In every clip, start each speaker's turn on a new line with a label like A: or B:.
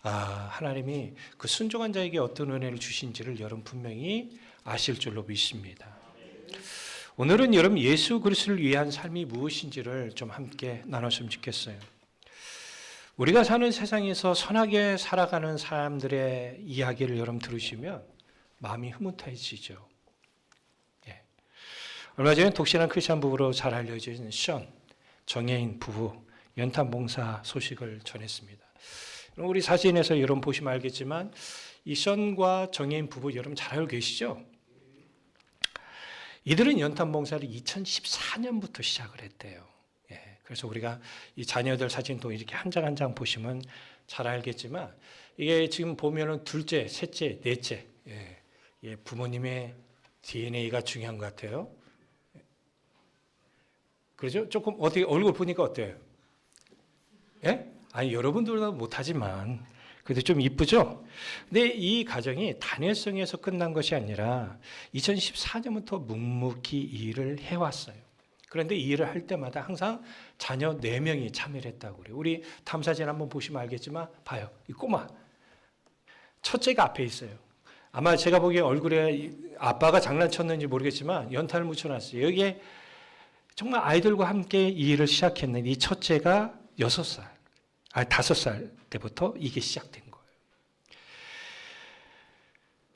A: 하나님이 그 순종한 자에게 어떤 은혜를 주신지를 여러분 분명히 아실 줄로 믿습니다. 오늘은 여러분 예수 그리스도를 위한 삶이 무엇인지를 좀 함께 나눴으면 좋겠어요. 우리가 사는 세상에서 선하게 살아가는 사람들의 이야기를 여러분 들으시면 마음이 흐뭇해지죠. 예. 얼마 전에 독실한 크리스찬 부부로 잘 알려진 션, 정혜인 부부 연탄 봉사 소식을 전했습니다. 우리 사진에서 여러분 보시면 알겠지만 이 션과 정혜인 부부 여러분 잘 알고 계시죠? 이들은 연탄 봉사를 2014년부터 시작을 했대요. 예, 그래서 우리가 이 자녀들 사진도 이렇게 한 장 한 장 보시면 잘 알겠지만 이게 지금 보면은 둘째, 셋째, 넷째, 예, 부모님의 DNA가 중요한 것 같아요. 그렇죠? 조금 어떻게 얼굴 보니까 어때요? 예? 아니 여러분들도 못하지만 그래도 좀 이쁘죠? 근데 이 가정이 단회성에서 끝난 것이 아니라 2014년부터 묵묵히 일을 해왔어요. 그런데 이 일을 할 때마다 항상 자녀 4명이 참여를 했다고 그래요. 우리 탐사진 한번 보시면 알겠지만 봐요. 이 꼬마 첫째가 앞에 있어요. 아마 제가 보기에 얼굴에 아빠가 장난쳤는지 모르겠지만 연탄을 묻혀놨어요. 여기에 정말 아이들과 함께 이 일을 시작했는데 이 첫째가 5살 때부터 이게 시작된 거예요.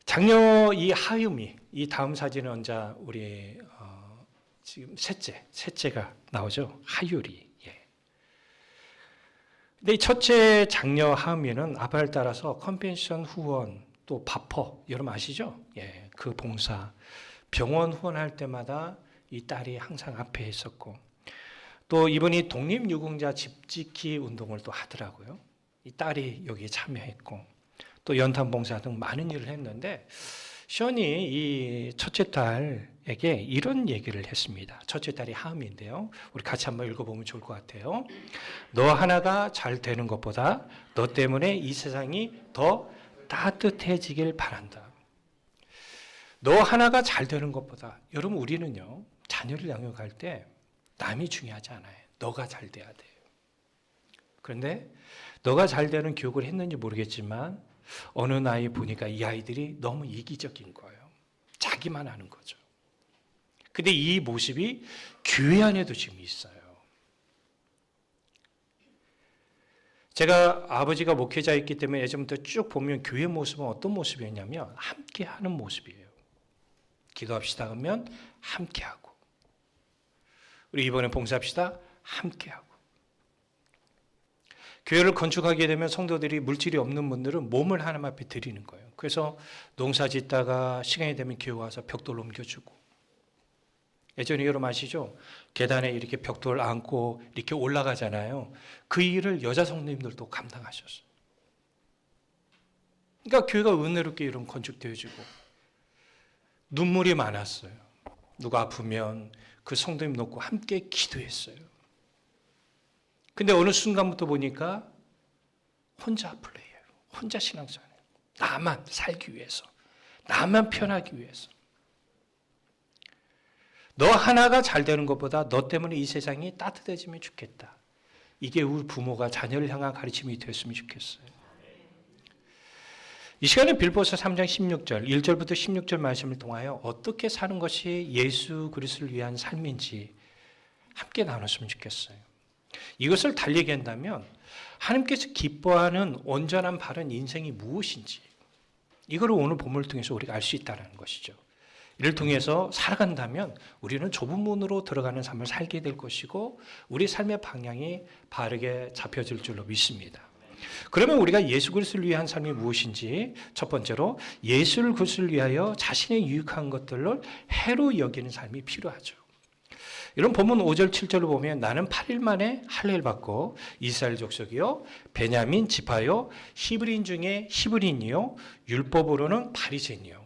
A: 장녀 이 하유미, 이 다음 사진은 언제 우리 지금 셋째가 나오죠. 하유리. 예. 근데 이 첫째 장녀 하유미는 아빠를 따라서 컨벤션 후원 또 바퍼 여러분 아시죠? 예, 그 봉사 병원 후원할 때마다 이 딸이 항상 앞에 있었고. 또 이분이 독립유공자 집지키 운동을 또 하더라고요. 이 딸이 여기에 참여했고 또 연탄봉사 등 많은 일을 했는데 션이 이 첫째 딸에게 이런 얘기를 했습니다. 첫째 딸이 하음인데요. 우리 같이 한번 읽어보면 좋을 것 같아요. 너 하나가 잘 되는 것보다 너 때문에 이 세상이 더 따뜻해지길 바란다. 너 하나가 잘 되는 것보다 여러분 우리는요 자녀를 양육할 때 남이 중요하지 않아요. 너가 잘 돼야 돼요. 그런데 너가 잘 되는 교육을 했는지 모르겠지만 어느 나이 보니까 이 아이들이 너무 이기적인 거예요. 자기만 하는 거죠. 근데 이 모습이 교회 안에도 지금 있어요. 제가 아버지가 목회자였기 때문에 예전부터 쭉 보면 교회 모습은 어떤 모습이었냐면 함께 하는 모습이에요. 기도합시다 하면 함께 하고 우리 이번에 봉사합시다. 함께하고. 교회를 건축하게 되면 성도들이 물질이 없는 분들은 몸을 하나님 앞에 드리는 거예요. 그래서 농사 짓다가 시간이 되면 교회 와서 벽돌 옮겨주고. 예전에 여러분 아시죠? 계단에 이렇게 벽돌 안고 이렇게 올라가잖아요. 그 일을 여자 성도님들도 감당하셨어요. 그러니까 교회가 은혜롭게 이런 건축되어지고 눈물이 많았어요. 누가 아프면 그 성도님 놓고 함께 기도했어요. 근데 어느 순간부터 보니까 혼자 플레이해요. 혼자 신앙생활해요. 나만 살기 위해서. 나만 편하기 위해서. 너 하나가 잘 되는 것보다 너 때문에 이 세상이 따뜻해지면 좋겠다. 이게 우리 부모가 자녀를 향한 가르침이 됐으면 좋겠어요. 이 시간에 빌보서 3장 16절, 1절부터 16절 말씀을 통하여 어떻게 사는 것이 예수 그리스도를 위한 삶인지 함께 나눴으면 좋겠어요. 이것을 달리게 한다면 하나님께서 기뻐하는 온전한 바른 인생이 무엇인지 이걸 오늘 본문을 통해서 우리가 알 수 있다는 것이죠. 이를 통해서 살아간다면 우리는 좁은 문으로 들어가는 삶을 살게 될 것이고 우리 삶의 방향이 바르게 잡혀질 줄로 믿습니다. 그러면 우리가 예수 그리스도를 위한 삶이 무엇인지 첫 번째로 예수 그리스도를 위하여 자신의 유익한 것들을 해로 여기는 삶이 필요하죠. 이런 본문 5절 7절을 보면 나는 8일 만에 할례를 받고 이스라엘 족속이요 베냐민 지파요 히브리인 중에 히브리인이요 율법으로는 바리새인이요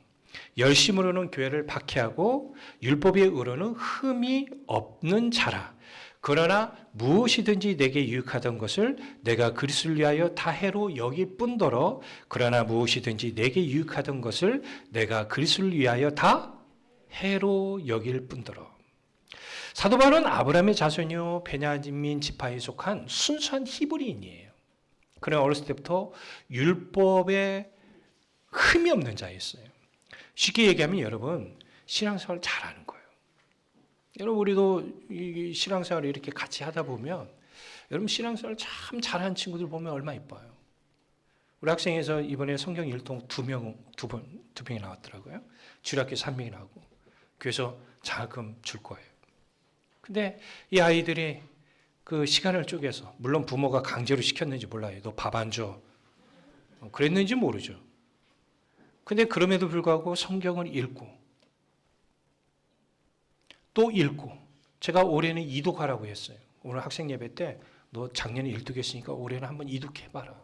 A: 열심으로는 교회를 박해하고 율법의 의로는 흠이 없는 자라. 그러나 무엇이든지 내게 유익하던 것을 내가 그리스도를 위하여 다 해로 여길 뿐더러 그러나 무엇이든지 내게 유익하던 것을 내가 그리스도를 위하여 다 해로 여길 뿐더러. 사도 바울은 아브라함의 자손이요 베냐민 지파에 속한 순수한 히브리인이에요. 그는 어렸을 때부터 율법에 흠이 없는 자였어요. 쉽게 얘기하면 여러분 신앙생활 잘하는 거예요. 여러분 우리도 이 신앙생활을 이렇게 같이 하다 보면 여러분 신앙생활 참 잘하는 친구들 보면 얼마나 이뻐요. 우리 학생에서 이번에 성경 일통 두 명이 나왔더라고요. 주일학교에서 1명이 나오고 교회에서 장학금 줄 거예요. 근데 이 아이들이 그 시간을 쪼개서 물론 부모가 강제로 시켰는지 몰라요. 너 밥 안 줘. 그랬는지 모르죠. 근데 그럼에도 불구하고 성경을 읽고 또 읽고 제가 올해는 이독하라고 했어요. 오늘 학생 예배 때 너 작년에 일독했으니까 올해는 한번 이독해봐라.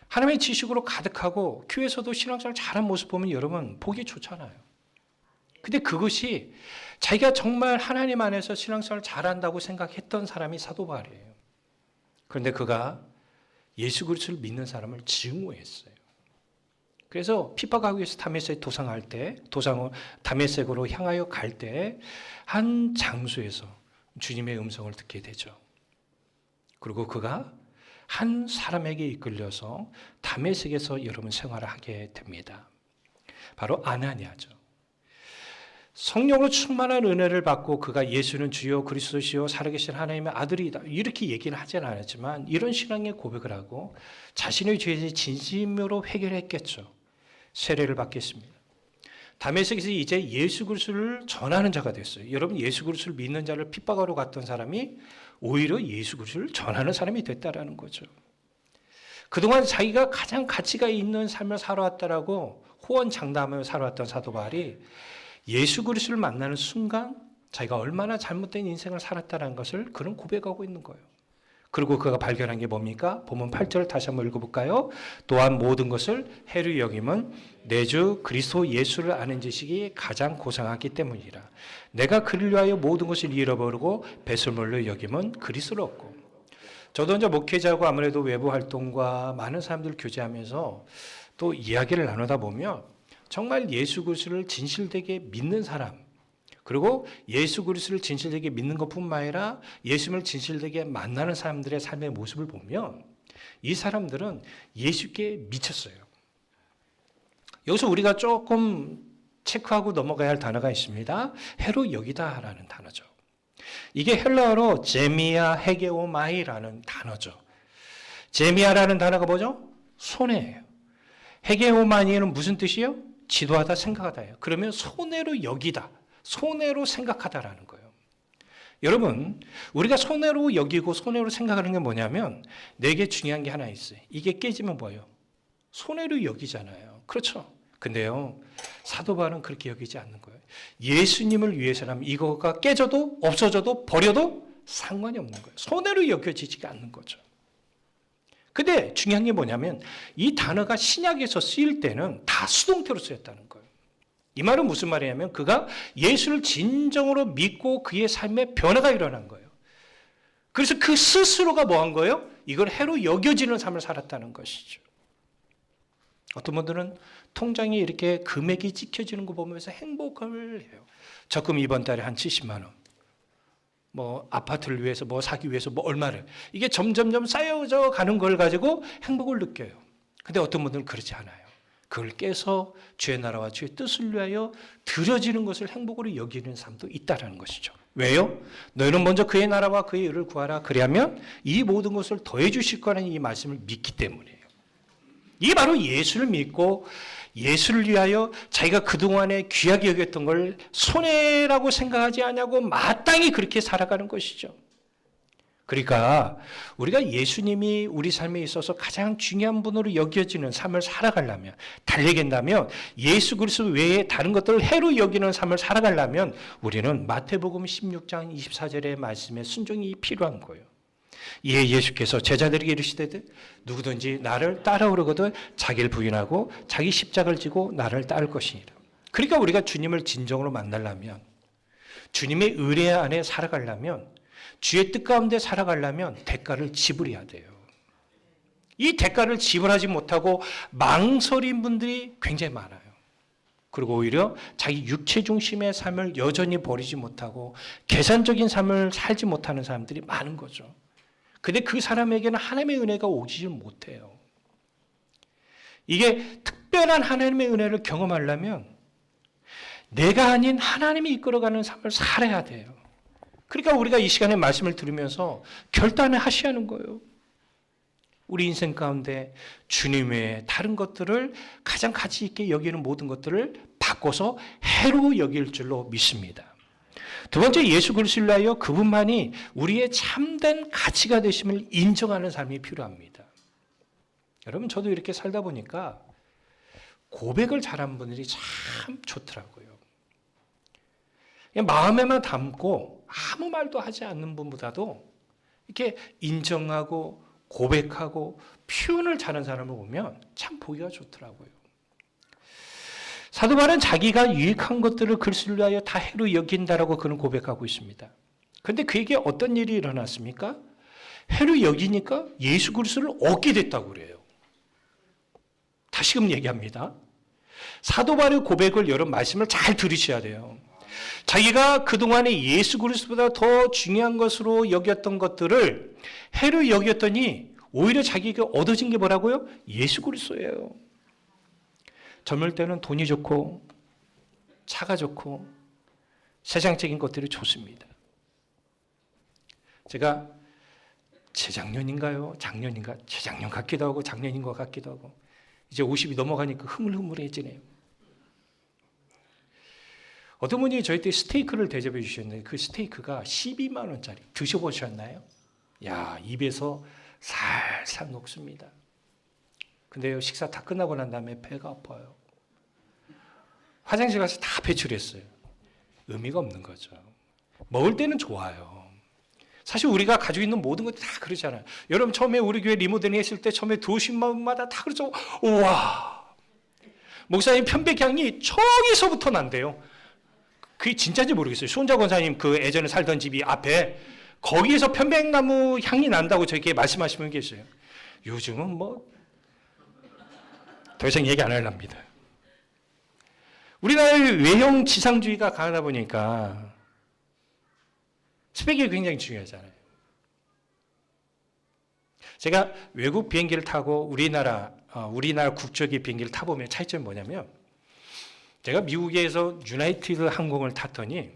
A: 하나님의 지식으로 가득하고 교회에서도 신앙생활 잘한 모습 보면 여러분 보기 좋잖아요. 근데 그것이 자기가 정말 하나님 안에서 신앙생활 잘한다고 생각했던 사람이 사도 바울이에요. 그런데 그가 예수 그리스도를 믿는 사람을 증오했어요. 그래서 핍박하기 위해서 다메섹 다메섹으로 향하여 갈 때 한 장소에서 주님의 음성을 듣게 되죠. 그리고 그가 한 사람에게 이끌려서 다메섹에서 여러분 생활을 하게 됩니다. 바로 아나니아죠. 성령으로 충만한 은혜를 받고 그가 예수는 주여 그리스도시요 살아계신 하나님의 아들이다 이렇게 얘기는 하지는 않았지만 이런 신앙의 고백을 하고 자신의 죄에 진심으로 회개했겠죠. 세례를 받겠습니다. 다메섹에서 이제 예수 그리스도를 전하는 자가 됐어요. 여러분 예수 그리스도를 믿는 자를 핍박하러 갔던 사람이 오히려 예수 그리스도를 전하는 사람이 됐다라는 거죠. 그동안 자기가 가장 가치가 있는 삶을 살아왔다라고 호언장담하며 살아왔던 사도 바울이 예수 그리스도를 만나는 순간 자기가 얼마나 잘못된 인생을 살았다는 것을 그는 고백하고 있는 거예요. 그리고 그가 발견한 게 뭡니까? 본문 8절을 다시 한번 읽어볼까요? 또한 모든 것을 해로 여김은 내 주 그리스도 예수를 아는 지식이 가장 고상하기 때문이라. 내가 그를 위하여 모든 것을 잃어버리고 배설물로 여김은 그리스도를 얻고. 저도 이제 목회자고 아무래도 외부 활동과 많은 사람들 교제하면서 또 이야기를 나누다 보면 정말 예수 그리스도를 진실되게 믿는 사람 그리고 예수 그리스도를 진실되게 믿는 것뿐만 아니라 예수님을 진실되게 만나는 사람들의 삶의 모습을 보면 이 사람들은 예수께 미쳤어요. 여기서 우리가 조금 체크하고 넘어가야 할 단어가 있습니다. 해로 여기다라는 단어죠. 이게 헬라어로 제미아 헤게오마이라는 단어죠. 제미아라는 단어가 뭐죠? 손해예요. 헤게오마이는 무슨 뜻이요? 지도하다, 생각하다예요. 그러면 손해로 여기다, 손해로 생각하다라는 거예요. 여러분, 우리가 손해로 여기고 손해로 생각하는 게 뭐냐면 내게 중요한 게 하나 있어요. 이게 깨지면 뭐예요? 손해로 여기잖아요. 그렇죠? 근데요, 사도 바울은 그렇게 여기지 않는 거예요. 예수님을 위해서라면 이거가 깨져도 없어져도 버려도 상관이 없는 거예요. 손해로 여겨지지가 않는 거죠. 근데 중요한 게 뭐냐면 이 단어가 신약에서 쓰일 때는 다 수동태로 쓰였다는 거예요. 이 말은 무슨 말이냐면 그가 예수를 진정으로 믿고 그의 삶에 변화가 일어난 거예요. 그래서 그 스스로가 뭐 한 거예요? 이걸 해로 여겨지는 삶을 살았다는 것이죠. 어떤 분들은 통장에 이렇게 금액이 찍혀지는 거 보면서 행복을 해요. 적금 이번 달에 한 70만 원. 뭐 아파트를 위해서 뭐 사기 위해서 뭐 얼마를. 이게 점점점 쌓여져 가는 걸 가지고 행복을 느껴요. 근데 어떤 분들은 그렇지 않아요. 그걸 깨서 주의 나라와 주의 뜻을 위하여 드려지는 것을 행복으로 여기는 사람도 있다는 것이죠. 왜요? 너희는 먼저 그의 나라와 그의 의를 구하라. 그리하면 이 모든 것을 더해 주실 거라는 이 말씀을 믿기 때문이에요. 이게 바로 예수를 믿고 예수를 위하여 자기가 그동안에 귀하게 여겼던 걸 손해라고 생각하지 않냐고 마땅히 그렇게 살아가는 것이죠. 그러니까 우리가 예수님이 우리 삶에 있어서 가장 중요한 분으로 여겨지는 삶을 살아가려면, 달리겠다면 예수 그리스도 외에 다른 것들을 해로 여기는 삶을 살아가려면 우리는 마태복음 16장 24절의 말씀에 순종이 필요한 거예요. 이에 예수께서 제자들에게 이르시되 누구든지 나를 따라오려거든 자기를 부인하고 자기 십자가를 지고 나를 따를 것이니라. 그러니까 우리가 주님을 진정으로 만나려면, 주님의 의뢰 안에 살아가려면, 주의 뜻 가운데 살아가려면 대가를 지불해야 돼요. 이 대가를 지불하지 못하고 망설인 분들이 굉장히 많아요. 그리고 오히려 자기 육체 중심의 삶을 여전히 버리지 못하고 계산적인 삶을 살지 못하는 사람들이 많은 거죠. 근데 그 사람에게는 하나님의 은혜가 오지 못해요. 이게 특별한 하나님의 은혜를 경험하려면 내가 아닌 하나님이 이끌어가는 삶을 살아야 돼요. 그러니까 우리가 이 시간에 말씀을 들으면서 결단을 하셔야 하는 거예요. 우리 인생 가운데 주님 외에 다른 것들을 가장 가치 있게 여기는 모든 것들을 바꿔서 해로 여길 줄로 믿습니다. 두 번째, 예수 그리스도를 위하여 그분만이 우리의 참된 가치가 되심을 인정하는 삶이 필요합니다. 여러분, 저도 이렇게 살다 보니까 고백을 잘하는 분들이 참 좋더라고요. 그냥 마음에만 담고 아무 말도 하지 않는 분보다도 이렇게 인정하고 고백하고 표현을 잘하는 사람을 보면 참 보기가 좋더라고요. 사도 바울은 자기가 유익한 것들을 그리스도를 위하여 다 해로 여긴다라고 그는 고백하고 있습니다. 그런데 그에게 어떤 일이 일어났습니까? 해로 여기니까 예수 그리스도를 얻게 됐다고 그래요. 다시금 얘기합니다. 사도 바울의 고백을 여러분 말씀을 잘 들으셔야 돼요. 자기가 그동안에 예수 그리스도보다 더 중요한 것으로 여겼던 것들을 해로 여겼더니 오히려 자기가 얻어진 게 뭐라고요? 예수 그리스도예요. 젊을 때는 돈이 좋고 차가 좋고 세상적인 것들이 좋습니다. 제가 재작년인가요? 작년인가? 재작년 같기도 하고 작년인 것 같기도 하고 이제 50이 넘어가니까 흐물흐물해지네요. 어떤 분이 저희 때 스테이크를 대접해 주셨는데 그 스테이크가 12만 원짜리 드셔보셨나요? 야, 입에서 살살 녹습니다. 근데요, 식사 다 끝나고 난 다음에 배가 아파요. 화장실 가서 다 배출했어요. 의미가 없는 거죠. 먹을 때는 좋아요. 사실 우리가 가지고 있는 모든 것들이 다 그러잖아요. 여러분 처음에 우리 교회 리모델링 했을 때 처음에 들어오신 마다 다 그러죠. 우와, 목사님 편백향이 저기서부터 난대요. 그게 진짜인지 모르겠어요. 손자 권사님 그 예전에 살던 집이 앞에 거기에서 편백나무 향이 난다고 저에게 말씀하시는 게 있어요. 요즘은 뭐 더 이상 얘기 안 하렵니다. 우리나라의 외형 지상주의가 강하다 보니까 스펙이 굉장히 중요하잖아요. 제가 외국 비행기를 타고 우리나라 국적의 비행기를 타보면 차이점이 뭐냐면 제가 미국에서 유나이티드 항공을 탔더니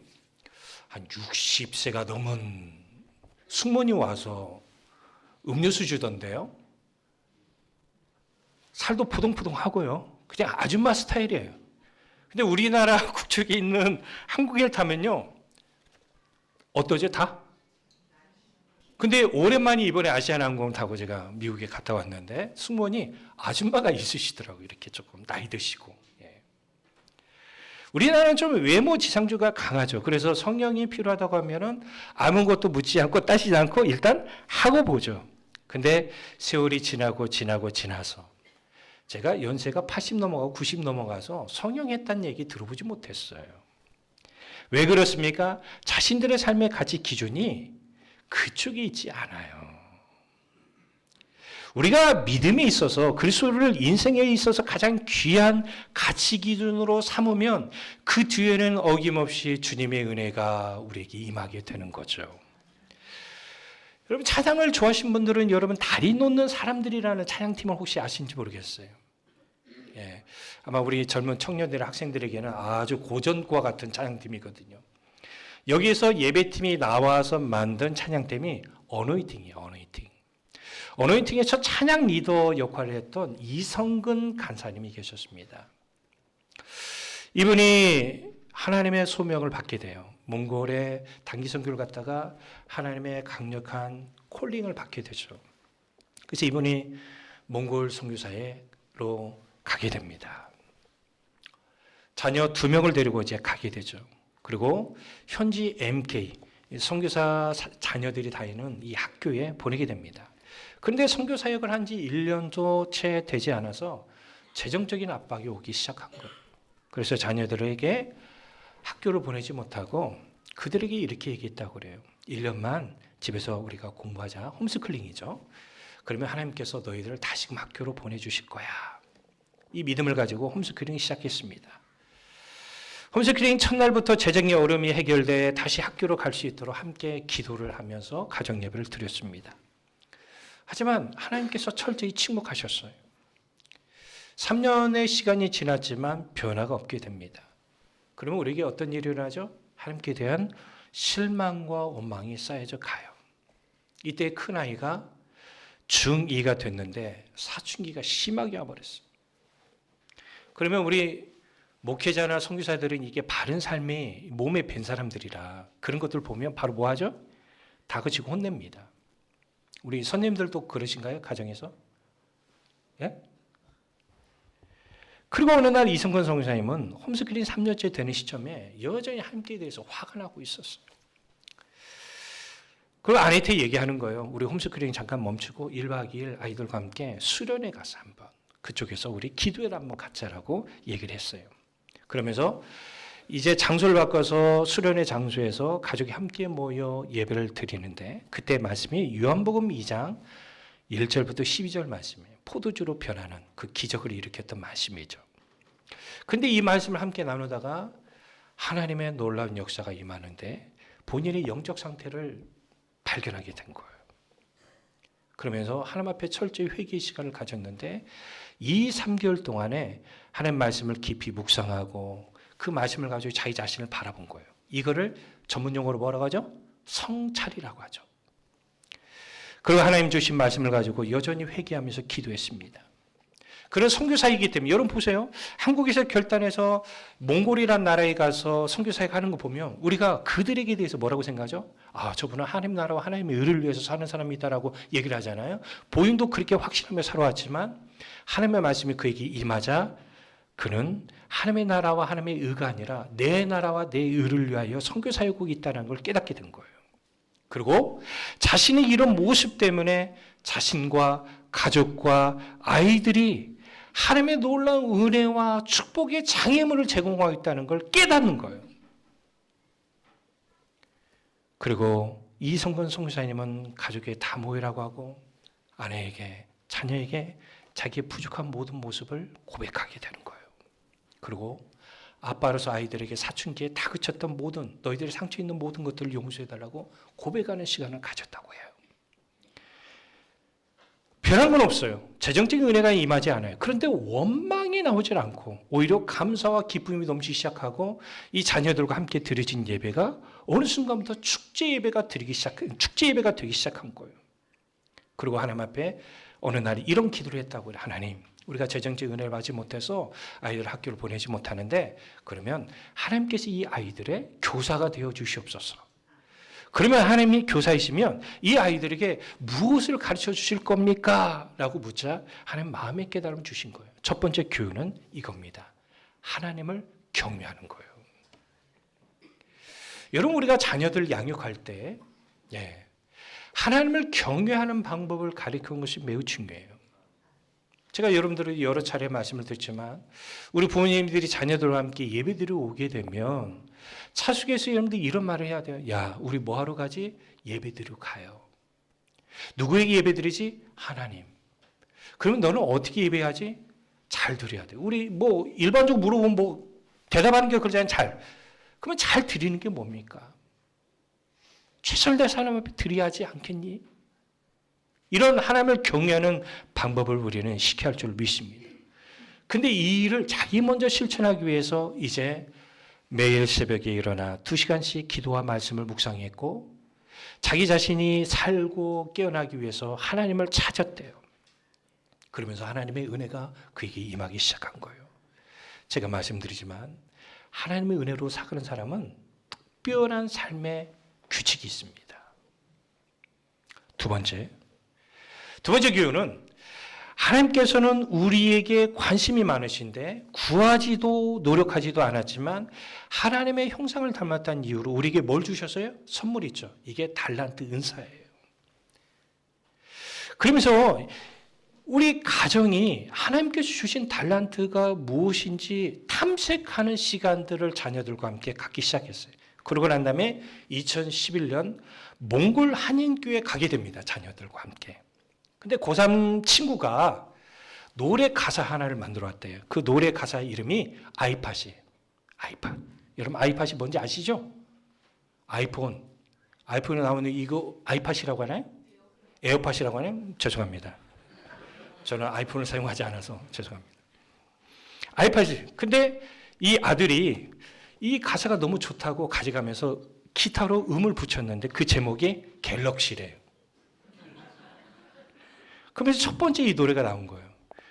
A: 한 60세가 넘은 승무원이 와서 음료수 주던데요. 살도 포동포동하고요. 그냥 아줌마 스타일이에요. 근데 우리나라 국적에 있는 한국인을 타면요. 어떠죠? 다? 근데 오랜만에 이번에 아시아나항공을 타고 제가 미국에 갔다 왔는데 승무원이 아줌마가 있으시더라고요. 이렇게 조금 나이 드시고. 예. 우리나라는 좀 외모 지상주의가 강하죠. 그래서 성령이 필요하다고 하면은 아무것도 묻지 않고 따지지 않고 일단 하고 보죠. 근데 세월이 지나서 제가 연세가 80 넘어가고 90 넘어가서 성령했다는 얘기 들어보지 못했어요. 왜 그렇습니까? 자신들의 삶의 가치 기준이 그쪽에 있지 않아요. 우리가 믿음에 있어서 그리스도를 인생에 있어서 가장 귀한 가치 기준으로 삼으면 그 뒤에는 어김없이 주님의 은혜가 우리에게 임하게 되는 거죠. 여러분 찬양을 좋아하시는 분들은 여러분 다리 놓는 사람들이라는 찬양팀을 혹시 아시는지 모르겠어요. 예, 아마 우리 젊은 청년들 학생들에게는 아주 고전과 같은 찬양팀이거든요. 여기에서 예배팀이 나와서 만든 찬양팀이 어노인팅이에요. 어노인팅의 첫 찬양 리더 역할을 했던 이성근 간사님이 계셨습니다. 이분이 하나님의 소명을 받게 돼요. 몽골에 단기 선교를 갔다가 하나님의 강력한 콜링을 받게 되죠. 그래서 이분이 몽골 선교사로 가게 됩니다. 자녀 2명을 데리고 이제 가게 되죠. 그리고 현지 MK 선교사 자녀들이 다니는 이 학교에 보내게 됩니다. 그런데 선교 사역을 한 지 1년도 채 되지 않아서 재정적인 압박이 오기 시작한 거예요. 그래서 자녀들에게 학교를 보내지 못하고 그들에게 이렇게 얘기했다고 그래요. 1년만 집에서 우리가 공부하자. 홈스쿨링이죠. 그러면 하나님께서 너희들을 다시금 학교로 보내주실 거야. 이 믿음을 가지고 홈스쿨링이 시작했습니다. 홈스쿨링 첫날부터 재정의 어려움이 해결돼 다시 학교로 갈 수 있도록 함께 기도를 하면서 가정예배를 드렸습니다. 하지만 하나님께서 철저히 침묵하셨어요. 3년의 시간이 지났지만 변화가 없게 됩니다. 그러면 우리에게 어떤 일이 일어나죠? 하나님께 대한 실망과 원망이 쌓여져 가요. 이때 큰아이가 중2가 됐는데 사춘기가 심하게 와버렸어요. 그러면 우리 목회자나 선교사들은 이게 바른 삶이 몸에 밴 사람들이라 그런 것들 보면 바로 뭐 하죠? 다그치고 혼냅니다. 우리 선생님들도 그러신가요? 가정에서? 예? 그리고 어느 날 이성근 선교사님은 홈스쿨링 3년째 되는 시점에 여전히 하나님께 대해서 화가 나고 있었어요. 그 아내한테 얘기하는 거예요. 우리 홈스쿨링 잠깐 멈추고 1박 2일 아이들과 함께 수련회 가서 한번 그쪽에서 우리 기도회를 한번 갖자라고 얘기를 했어요. 그러면서 이제 장소를 바꿔서 수련회 장소에서 가족이 함께 모여 예배를 드리는데 그때 말씀이 요한복음 2장 1절부터 12절 말씀이에요. 포도주로 변하는 그 기적을 일으켰던 말씀이죠. 근데 이 말씀을 함께 나누다가 하나님의 놀라운 역사가 임하는데 본인의 영적 상태를 발견하게 된 거예요. 그러면서 하나님 앞에 철저히 회개의 시간을 가졌는데 이 3개월 동안에 하나님 말씀을 깊이 묵상하고 그 말씀을 가지고 자기 자신을 바라본 거예요. 이거를 전문용어로 뭐라고 하죠? 성찰이라고 하죠. 그리고 하나님 주신 말씀을 가지고 여전히 회개하면서 기도했습니다. 그런 선교사이기 때문에 여러분 보세요. 한국에서 결단해서 몽골이란 나라에 가서 선교사역 하는 거 보면 우리가 그들에게 대해서 뭐라고 생각하죠? 아, 저분은 하나님 나라와 하나님의 의를 위해서 사는 사람이다라고 얘기를 하잖아요. 보잉도 그렇게 확신하며 살아왔지만 하나님의 말씀이 그에게 임하자 그는 하나님의 나라와 하나님의 의가 아니라 내 나라와 내 의를 위하여 선교사역이 있다는 걸 깨닫게 된 거예요. 그리고 자신의 이런 모습 때문에 자신과 가족과 아이들이 하나님의 놀라운 은혜와 축복의 장애물을 제공하고 있다는 걸 깨닫는 거예요. 그리고 이성근 선교사님은 가족에 다 모이라고 하고 아내에게 자녀에게 자기의 부족한 모든 모습을 고백하게 되는 거예요. 그리고 아빠로서 아이들에게 사춘기에 다그쳤던 모든 너희들의 상처 있는 모든 것들을 용서해달라고 고백하는 시간을 가졌다고 해요. 변한 건 없어요. 재정적인 은혜가 임하지 않아요. 그런데 원망이 나오질 않고 오히려 감사와 기쁨이 넘치기 시작하고 이 자녀들과 함께 드려진 예배가 어느 순간부터 축제 예배가 되기 시작한 거예요. 그리고 하나님 앞에 어느 날 이런 기도를 했다고 해요. 하나님, 우리가 재정적 은혜를 받지 못해서 아이들을 학교를 보내지 못하는데 그러면 하나님께서 이 아이들의 교사가 되어 주시옵소서. 그러면 하나님이 교사이시면 이 아이들에게 무엇을 가르쳐 주실 겁니까? 라고 묻자 하나님 마음의 깨달음을 주신 거예요. 첫 번째 교훈은 이겁니다. 하나님을 경외하는 거예요. 여러분 우리가 자녀들 양육할 때 하나님을 경외하는 방법을 가르치는 것이 매우 중요해요. 제가 여러분들이 여러 차례 말씀을 드렸지만 우리 부모님들이 자녀들과 함께 예배드리러 오게 되면 차숙에서 여러분들이 이런 말을 해야 돼요. 야, 우리 뭐하러 가지? 예배드리러 가요. 누구에게 예배드리지? 하나님. 그러면 너는 어떻게 예배하지? 잘 드려야 돼. 우리 뭐 일반적으로 물어보면 뭐 대답하는 게 그러잖아요. 잘. 그러면 잘 드리는 게 뭡니까? 최선을 다해서 하나님 앞에 드려야 하지 않겠니? 이런 하나님을 경외하는 방법을 우리는 시켜야 할 줄 믿습니다. 근데 이 일을 자기 먼저 실천하기 위해서 이제 매일 새벽에 일어나 2시간씩 기도와 말씀을 묵상했고 자기 자신이 살고 깨어나기 위해서 하나님을 찾았대요. 그러면서 하나님의 은혜가 그에게 임하기 시작한 거예요. 제가 말씀드리지만 하나님의 은혜로 사는 사람은 특별한 삶의 규칙이 있습니다. 두 번째 교훈은 하나님께서는 우리에게 관심이 많으신데 구하지도 노력하지도 않았지만 하나님의 형상을 닮았다는 이유로 우리에게 뭘 주셨어요? 선물 있죠. 이게 달란트 은사예요. 그러면서 우리 가정이 하나님께서 주신 달란트가 무엇인지 탐색하는 시간들을 자녀들과 함께 갖기 시작했어요. 그러고 난 다음에 2011년 몽골 한인교회 가게 됩니다. 자녀들과 함께. 근데 고3 친구가 노래 가사 하나를 만들어 왔대요. 그 노래 가사 이름이 아이팟이에요. 아이팟. 여러분 아이팟이 뭔지 아시죠? 아이폰에 나오는 이거 아이팟이라고 하나요? 에어팟이라고 하면 죄송합니다. 저는 아이폰을 사용하지 않아서 죄송합니다. 아이팟이. 근데 이 아들이 이 가사가 너무 좋다고 가져가면서 기타로 음을 붙였는데 그 제목이 갤럭시래요. 그러면서 첫 번째 이 노래가 나온 거예요.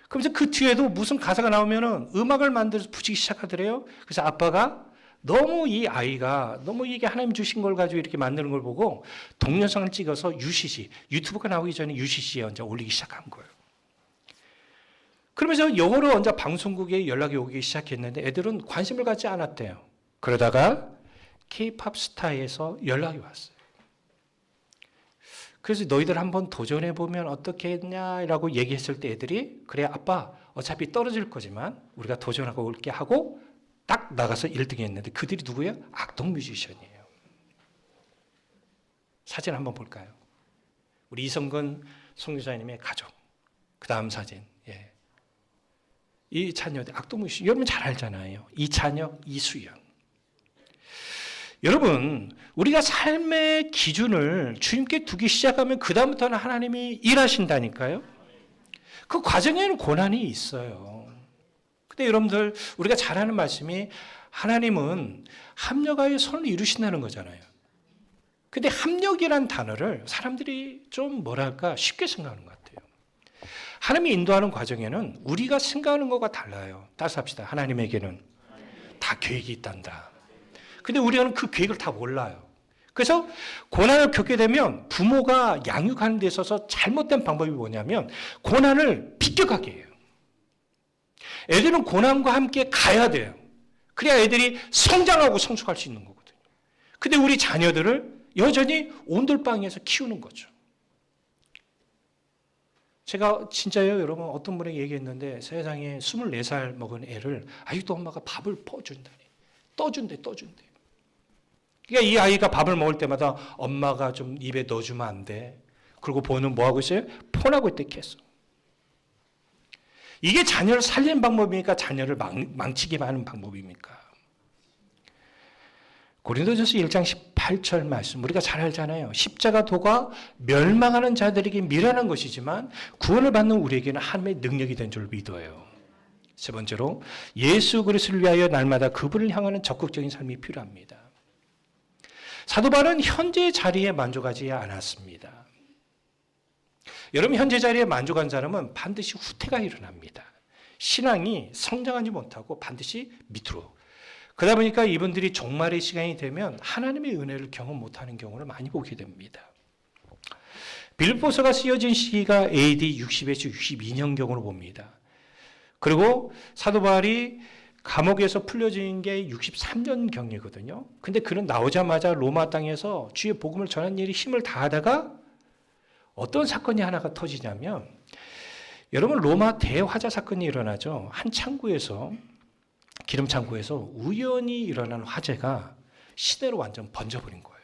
A: 그러면서 그 뒤에도 무슨 가사가 나오면은 음악을 만들어서 붙이기 시작하더래요. 그래서 아빠가 너무 이 아이가 너무 이게 하나님 주신 걸 가지고 이렇게 만드는 걸 보고 동영상을 찍어서 UCC, 유튜브가 나오기 전에 UCC에 먼저 올리기 시작한 거예요. 그러면서 영어로 먼저 방송국에 연락이 오기 시작했는데 애들은 관심을 갖지 않았대요. 그러다가 K-팝 스타에서 연락이 왔어요. 그래서 너희들 한번 도전해보면 어떻게 했냐라고 얘기했을 때 애들이 그래 아빠 어차피 떨어질 거지만 우리가 도전하고 올게 하고 딱 나가서 1등 했는데 그들이 누구예요? 악동 뮤지션이에요. 사진 한번 볼까요? 우리 이성근 송교사님의 가족. 그 다음 사진. 예. 이 자녀들 악동 뮤지션 여러분 잘 알잖아요. 이찬혁, 이수연. 여러분 우리가 삶의 기준을 주님께 두기 시작하면 그 다음부터는 하나님이 일하신다니까요. 그 과정에는 고난이 있어요. 근데 여러분들 우리가 잘 아는 말씀이 하나님은 합력하여 선을 이루신다는 거잖아요. 근데 합력이란 단어를 사람들이 좀 뭐랄까 쉽게 생각하는 것 같아요. 하나님이 인도하는 과정에는 우리가 생각하는 것과 달라요. 따라서 합시다. 하나님에게는 다 계획이 있단다. 근데 우리는 그 계획을 다 몰라요. 그래서 고난을 겪게 되면 부모가 양육하는 데 있어서 잘못된 방법이 뭐냐면 고난을 비껴가게 해요. 애들은 고난과 함께 가야 돼요. 그래야 애들이 성장하고 성숙할 수 있는 거거든요. 근데 우리 자녀들을 여전히 온돌방에서 키우는 거죠. 제가 진짜요 여러분 어떤 분에게 얘기했는데 세상에 24살 먹은 애를 아직도 엄마가 밥을 퍼준다니. 떠준대. 그러니까 이 아이가 밥을 먹을 때마다 엄마가 좀 입에 넣어주면 안 돼. 그리고 보는 뭐 하고 있어요? 폰하고 있대 계속. 이게 자녀를 살리는 방법입니까? 자녀를 망치게 하는 방법입니까? 고린도전서 1장 18절 말씀 우리가 잘 알잖아요. 십자가 도가 멸망하는 자들에게 미련한 것이지만 구원을 받는 우리에게는 하나님의 능력이 된 줄 믿어요. 세 번째로 예수 그리스도를 위하여 날마다 그분을 향하는 적극적인 삶이 필요합니다. 사도 바울은 현재 자리에 만족하지 않았습니다. 여러분 현재 자리에 만족한 사람은 반드시 후퇴가 일어납니다. 신앙이 성장하지 못하고 반드시 밑으로. 그러다 보니까 이분들이 종말의 시간이 되면 하나님의 은혜를 경험 못하는 경우를 많이 보게 됩니다. 빌립보서가 쓰여진 시기가 AD 60에서 62년경으로 봅니다. 그리고 사도 바울이 감옥에서 풀려진 게 63년경이거든요. 근데 그는 나오자마자 로마 땅에서 주의 복음을 전하는 일에 힘을 다하다가 어떤 사건이 하나가 터지냐면 여러분 로마 대화자 사건이 일어나죠. 한 창고에서 기름 창고에서 우연히 일어난 화재가 시내로 완전 번져버린 거예요.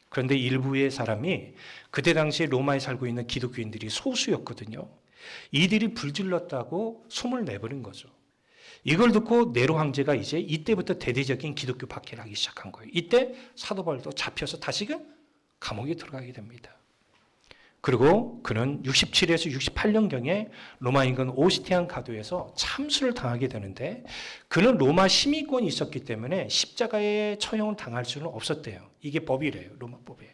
A: 그런데 일부의 사람이 그때 당시에 로마에 살고 있는 기독교인들이 소수였거든요. 이들이 불질렀다고 소문을 내버린 거죠. 이걸 듣고 네로 황제가 이제 이때부터 대대적인 기독교 박해를 하기 시작한 거예요. 이때 사도 바울도 잡혀서 다시금 감옥에 들어가게 됩니다. 그리고 그는 67에서 68년경에 로마 인근 오스티안 가도에서 참수를 당하게 되는데 그는 로마 시민권이 있었기 때문에 십자가에 처형을 당할 수는 없었대요. 이게 법이래요. 로마 법에.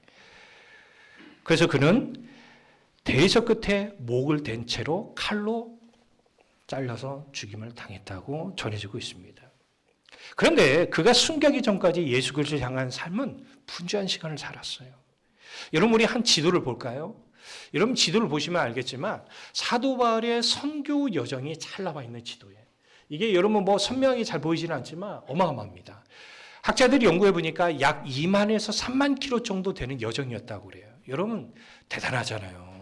A: 그래서 그는 대서 끝에 목을 댄 채로 칼로 잘려서 죽임을 당했다고 전해지고 있습니다. 그런데 그가 순교하기 전까지 예수 그리스도를 향한 삶은 분주한 시간을 살았어요. 여러분 우리 한 지도를 볼까요? 여러분 지도를 보시면 알겠지만 사도 바울의 선교 여정이 잘 나와 있는 지도예요. 이게 여러분 뭐 선명하게 잘 보이지는 않지만 어마어마합니다. 학자들이 연구해 보니까 약 2만에서 3만 킬로 정도 되는 여정이었다고 그래요. 여러분 대단하잖아요.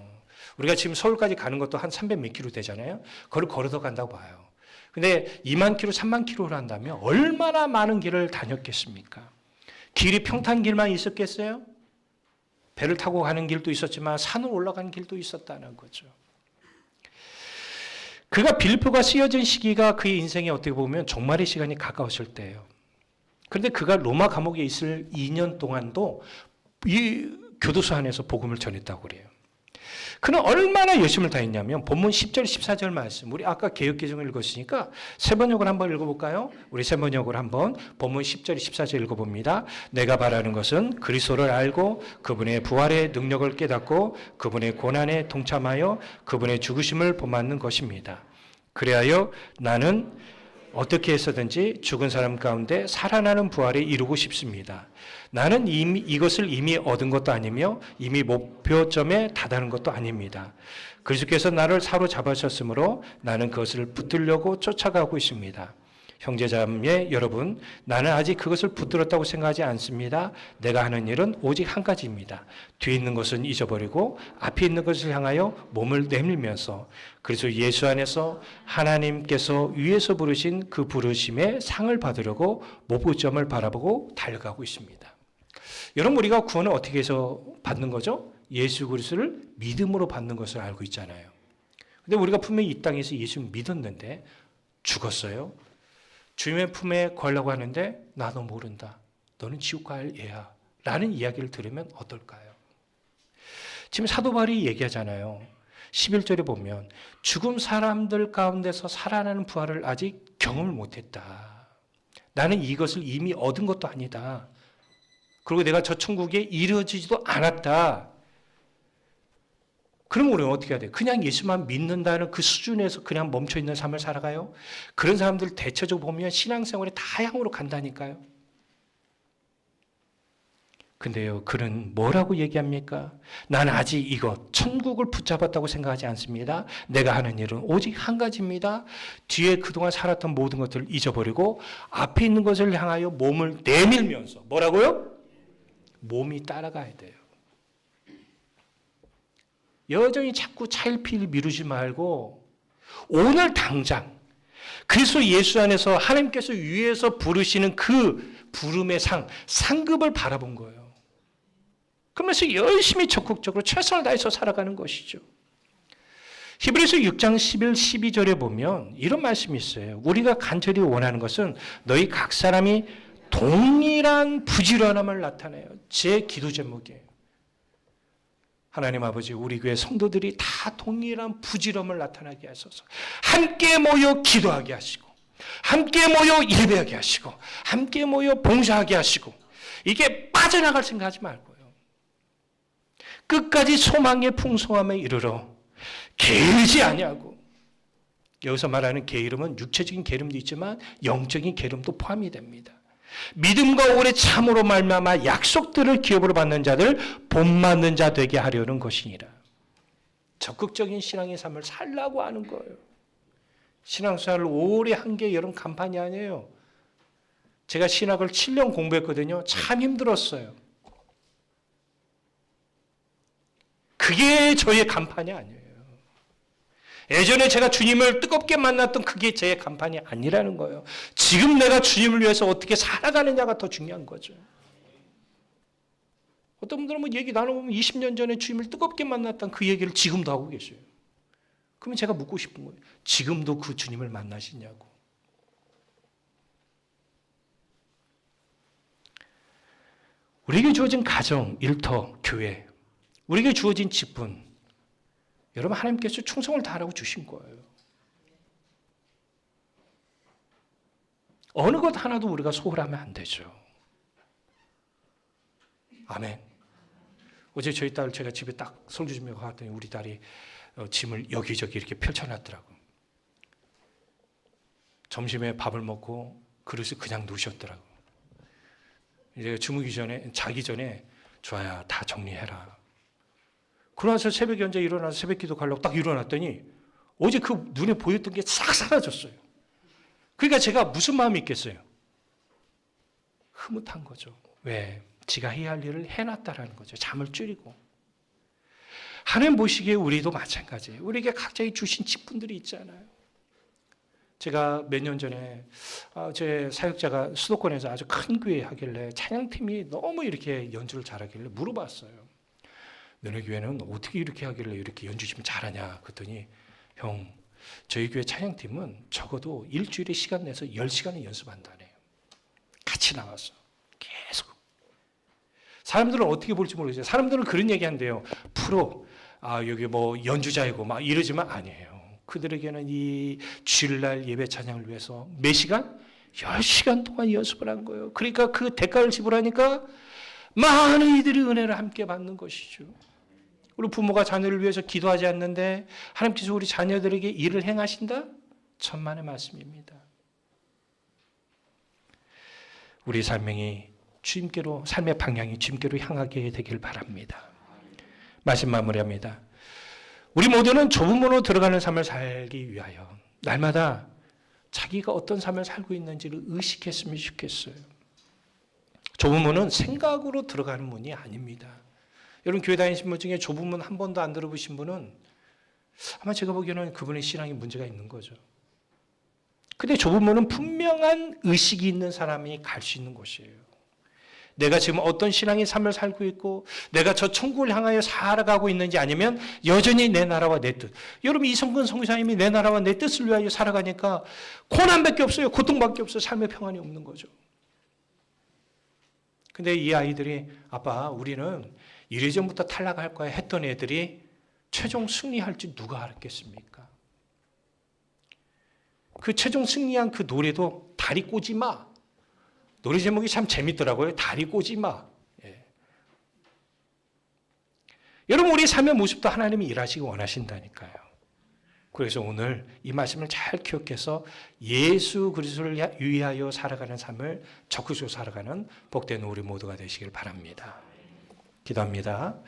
A: 우리가 지금 서울까지 가는 것도 한 300 몇 킬로 되잖아요. 그걸 걸어서 간다고 봐요. 근데 2만 킬로, 3만 킬로를 한다면 얼마나 많은 길을 다녔겠습니까? 길이 평탄길만 있었겠어요? 배를 타고 가는 길도 있었지만 산을 올라가는 길도 있었다는 거죠. 그가 빌립보가 쓰여진 시기가 그의 인생에 어떻게 보면 종말의 시간이 가까웠을 때예요. 그런데 그가 로마 감옥에 있을 2년 동안도 이 교도소 안에서 복음을 전했다고 그래요. 그는 얼마나 열심을 다했냐면 본문 10절 14절 말씀, 우리 아까 개역개정을 읽었으니까 세 번역을 한번 읽어볼까요? 우리 세 번역을 한번 본문 10절 14절 읽어봅니다. 내가 바라는 것은 그리스도를 알고 그분의 부활의 능력을 깨닫고 그분의 고난에 동참하여 그분의 죽으심을 본받는 것입니다. 그리하여 나는 어떻게 해서든지 죽은 사람 가운데 살아나는 부활에 이루고 싶습니다. 나는 이것을 이미 얻은 것도 아니며 이미 목표점에 다다른 것도 아닙니다. 그리스도께서 나를 사로잡으셨으므로 나는 그것을 붙들려고 쫓아가고 있습니다. 형제자매 여러분, 나는 아직 그것을 붙들었다고 생각하지 않습니다. 내가 하는 일은 오직 한 가지입니다. 뒤에 있는 것은 잊어버리고 앞에 있는 것을 향하여 몸을 내밀면서 그래서 예수 안에서 하나님께서 위에서 부르신 그 부르심의 상을 받으려고 목표점을 바라보고 달려가고 있습니다. 여러분, 우리가 구원을 어떻게 해서 받는 거죠? 예수 그리스도를 믿음으로 받는 것을 알고 있잖아요. 근데 우리가 분명히 이 땅에서 예수 믿었는데 죽었어요. 주님의 품에 거하려고 하는데 나도 모른다. 너는 지옥 갈 애야. 라는 이야기를 들으면 어떨까요? 지금 사도 바울이 얘기하잖아요. 11절에 보면 죽은 사람들 가운데서 살아나는 부활을 아직 경험을 못했다. 나는 이것을 이미 얻은 것도 아니다. 그리고 내가 저 천국에 이르지도 않았다. 그럼 우리는 어떻게 해야 돼요? 그냥 예수만 믿는다는 그 수준에서 그냥 멈춰있는 삶을 살아가요? 그런 사람들 대체적으로 보면 신앙생활에 다양으로 간다니까요. 근데요, 그는 뭐라고 얘기합니까? 나는 아직 이것, 천국을 붙잡았다고 생각하지 않습니다. 내가 하는 일은 오직 한 가지입니다. 뒤에 그동안 살았던 모든 것들을 잊어버리고 앞에 있는 것을 향하여 몸을 내밀면서 뭐라고요? 몸이 따라가야 돼요. 여전히 자꾸 차일피일 미루지 말고 오늘 당장 그리스도 예수 안에서 하나님께서 위에서 부르시는 그 부름의 상급을 바라본 거예요. 그러면서 열심히 적극적으로 최선을 다해서 살아가는 것이죠. 히브리서 6장 11, 12절에 보면 이런 말씀이 있어요. 우리가 간절히 원하는 것은 너희 각 사람이 동일한 부지런함을 나타내요. 제 기도 제목이에요. 하나님 아버지, 우리 교회 성도들이 다 동일한 부지런함을 나타나게 하소서. 함께 모여 기도하게 하시고 함께 모여 예배하게 하시고 함께 모여 봉사하게 하시고 이게 빠져나갈 생각하지 말고요. 끝까지 소망의 풍성함에 이르러 게으르지 아니하고, 여기서 말하는 게으름은 육체적인 게으름도 있지만 영적인 게으름도 포함이 됩니다. 믿음과 오래 참으로 말미암아 약속들을 기업으로 받는 자들 본받는 자 되게 하려는 것이니라. 적극적인 신앙의 삶을 살라고 하는 거예요. 신앙생활을 오래 한 게 여러분 간판이 아니에요. 제가 신학을 7년 공부했거든요. 참 힘들었어요. 그게 저의 간판이 아니에요. 예전에 제가 주님을 뜨겁게 만났던 그게 제 간판이 아니라는 거예요. 지금 내가 주님을 위해서 어떻게 살아가느냐가 더 중요한 거죠. 어떤 분들은 뭐 얘기 나눠보면 20년 전에 주님을 뜨겁게 만났던 그 얘기를 지금도 하고 계셔요. 그러면 제가 묻고 싶은 거예요. 지금도 그 주님을 만나시냐고. 우리에게 주어진 가정, 일터, 교회, 우리에게 주어진 직분, 여러분 하나님께서 충성을 다하라고 주신 거예요. 어느 것 하나도 우리가 소홀하면 안 되죠. 아멘. 어제 저희 딸 제가 집에 딱 설교 준비하고 갔더니 우리 딸이 짐을 여기저기 이렇게 펼쳐놨더라고요. 점심에 밥을 먹고 그릇을 그냥 놓으셨더라고요. 이제 주무기 전에, 자기 전에 좋아야 다 정리해라. 그러나서 새벽에 혼자 일어나서 새벽 기도 가려고 딱 일어났더니 어제 그 눈에 보였던 게 싹 사라졌어요. 그러니까 제가 무슨 마음이 있겠어요? 흐뭇한 거죠. 왜? 지가 해야 할 일을 해놨다라는 거죠. 잠을 줄이고. 하나님 보시기에 우리도 마찬가지예요. 우리에게 각자의 주신 직분들이 있잖아요. 제가 몇 년 전에 제 사역자가 수도권에서 아주 큰 교회 하길래 찬양팀이 너무 이렇게 연주를 잘하길래 물어봤어요. 너네 교회는 어떻게 이렇게 하길래 이렇게 연주 좀 잘하냐? 그랬더니 형, 저희 교회 찬양팀은 적어도 일주일에 시간 내서 10시간은 연습한다네요. 같이 나와서 계속. 사람들은 어떻게 볼지 모르겠어요. 사람들은 그런 얘기 한대요. 프로, 여기 뭐 연주자이고 막 이러지만 아니에요. 그들에게는 이 주일날 예배 찬양을 위해서 몇 시간? 10시간 동안 연습을 한 거예요. 그러니까 그 대가를 지불하니까 많은 이들이 은혜를 함께 받는 것이죠. 우리 부모가 자녀를 위해서 기도하지 않는데 하나님께서 우리 자녀들에게 일을 행하신다? 천만의 말씀입니다. 우리 삶의 방향이 주님께로 향하게 되길 바랍니다. 말씀 마무리합니다. 우리 모두는 좁은 문으로 들어가는 삶을 살기 위하여 날마다 자기가 어떤 삶을 살고 있는지를 의식했으면 좋겠어요. 좁은 문은 생각으로 들어가는 문이 아닙니다. 여러분 교회 다니신 분 중에 좁은 문 한 번도 안 들어보신 분은 아마 제가 보기에는 그분의 신앙에 문제가 있는 거죠. 근데 좁은 문은 분명한 의식이 있는 사람이 갈 수 있는 곳이에요. 내가 지금 어떤 신앙의 삶을 살고 있고 내가 저 천국을 향하여 살아가고 있는지 아니면 여전히 내 나라와 내 뜻. 여러분 이성근 선교사님이 내 나라와 내 뜻을 위하여 살아가니까 고난밖에 없어요. 고통밖에 없어요. 삶의 평안이 없는 거죠. 근데 이 아이들이 아빠 우리는 이래전부터 탈락할 거야 했던 애들이 최종 승리할 줄 누가 알았겠습니까? 그 최종 승리한 그 노래도 다리 꼬지 마. 노래 제목이 참 재밌더라고요. 다리 꼬지 마. 예. 여러분 우리 삶의 모습도 하나님이 일하시기 원하신다니까요. 그래서 오늘 이 말씀을 잘 기억해서 예수 그리스도를 위하여 살아가는 삶을 적극적으로 살아가는 복된 우리 모두가 되시길 바랍니다. 기도합니다.